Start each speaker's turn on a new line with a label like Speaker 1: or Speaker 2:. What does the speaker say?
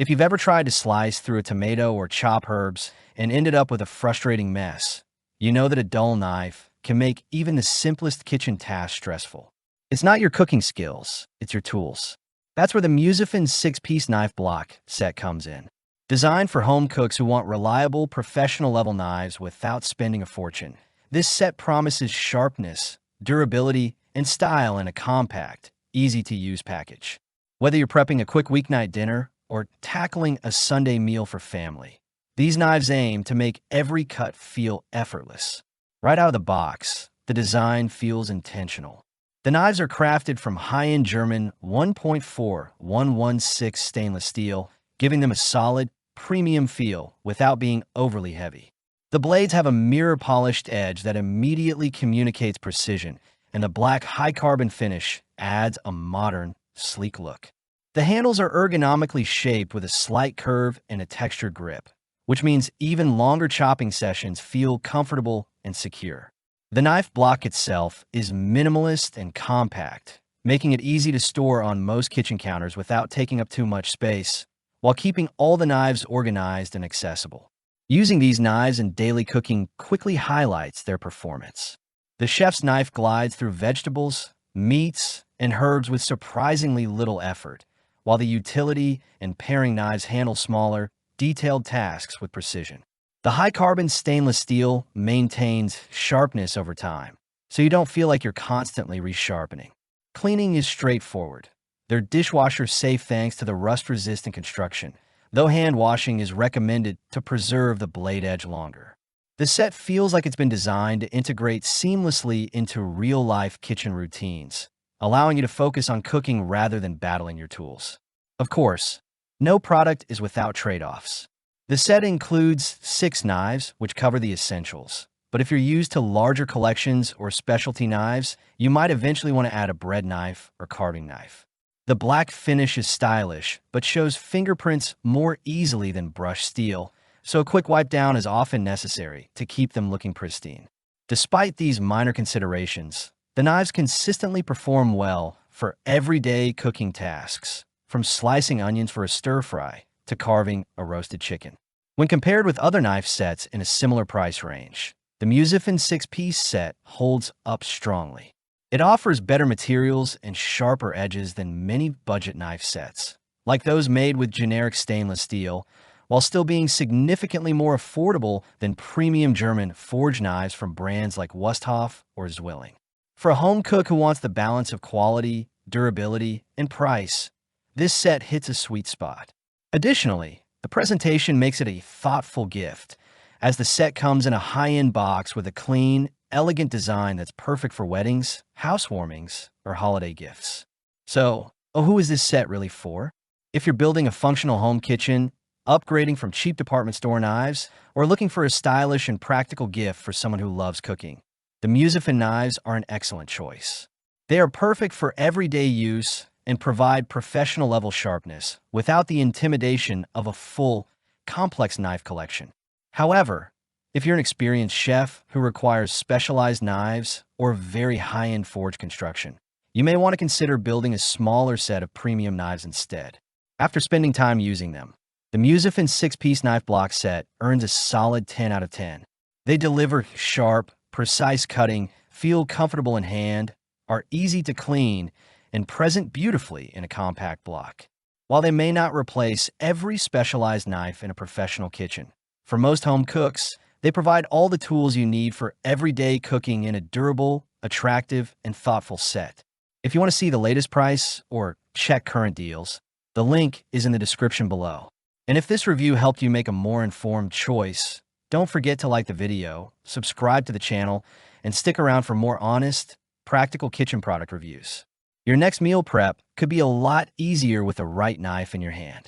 Speaker 1: If you've ever tried to slice through a tomato or chop herbs and ended up with a frustrating mess, you know that a dull knife can make even the simplest kitchen task stressful. It's not your cooking skills, it's your tools. That's where the Musifan 6-piece knife block set comes in. Designed for home cooks who want reliable, professional-level knives without spending a fortune, this set promises sharpness, durability, and style in a compact, easy-to-use package. Whether you're prepping a quick weeknight dinner or tackling a Sunday meal for family, these knives aim to make every cut feel effortless. Right out of the box, the design feels intentional. The knives are crafted from high-end German 1.4116 stainless steel, giving them a solid, premium feel without being overly heavy. The blades have a mirror-polished edge that immediately communicates precision, and the black high-carbon finish adds a modern, sleek look. The handles are ergonomically shaped with a slight curve and a textured grip, which means even longer chopping sessions feel comfortable and secure. The knife block itself is minimalist and compact, making it easy to store on most kitchen counters without taking up too much space, while keeping all the knives organized and accessible. Using these knives in daily cooking quickly highlights their performance. The chef's knife glides through vegetables, meats, and herbs with surprisingly little effort, while the utility and paring knives handle smaller, detailed tasks with precision. The high-carbon stainless steel maintains sharpness over time, so you don't feel like you're constantly resharpening. Cleaning is straightforward. They're dishwasher safe thanks to the rust-resistant construction, though hand washing is recommended to preserve the blade edge longer. The set feels like it's been designed to integrate seamlessly into real-life kitchen routines, allowing you to focus on cooking rather than battling your tools. Of course, no product is without trade-offs. The set includes 6 knives, which cover the essentials. But if you're used to larger collections or specialty knives, you might eventually want to add a bread knife or carving knife. The black finish is stylish, but shows fingerprints more easily than brushed steel, so a quick wipe down is often necessary to keep them looking pristine. Despite these minor considerations, the knives consistently perform well for everyday cooking tasks, from slicing onions for a stir-fry to carving a roasted chicken. When compared with other knife sets in a similar price range, the Musifan 6-piece set holds up strongly. It offers better materials and sharper edges than many budget knife sets, like those made with generic stainless steel, while still being significantly more affordable than premium German forged knives from brands like Wusthof or Zwilling. For a home cook who wants the balance of quality, durability, and price, this set hits a sweet spot. Additionally, the presentation makes it a thoughtful gift, as the set comes in a high-end box with a clean, elegant design that's perfect for weddings, housewarmings, or holiday gifts. So, who is this set really for? If you're building a functional home kitchen, upgrading from cheap department store knives, or looking for a stylish and practical gift for someone who loves cooking, the Musifan knives are an excellent choice. They are perfect for everyday use and provide professional-level sharpness without the intimidation of a full, complex knife collection. However, if you're an experienced chef who requires specialized knives or very high-end forged construction, you may want to consider building a smaller set of premium knives instead. After spending time using them, the Musifan 6-piece knife block set earns a solid 10 out of 10. They deliver sharp, precise cutting, feel comfortable in hand, are easy to clean, and present beautifully in a compact block. While they may not replace every specialized knife in a professional kitchen, for most home cooks, they provide all the tools you need for everyday cooking in a durable, attractive, and thoughtful set. If you want to see the latest price or check current deals, the link is in the description below. And if this review helped you make a more informed choice, don't forget to like the video, subscribe to the channel, and stick around for more honest, practical kitchen product reviews. Your next meal prep could be a lot easier with the right knife in your hand.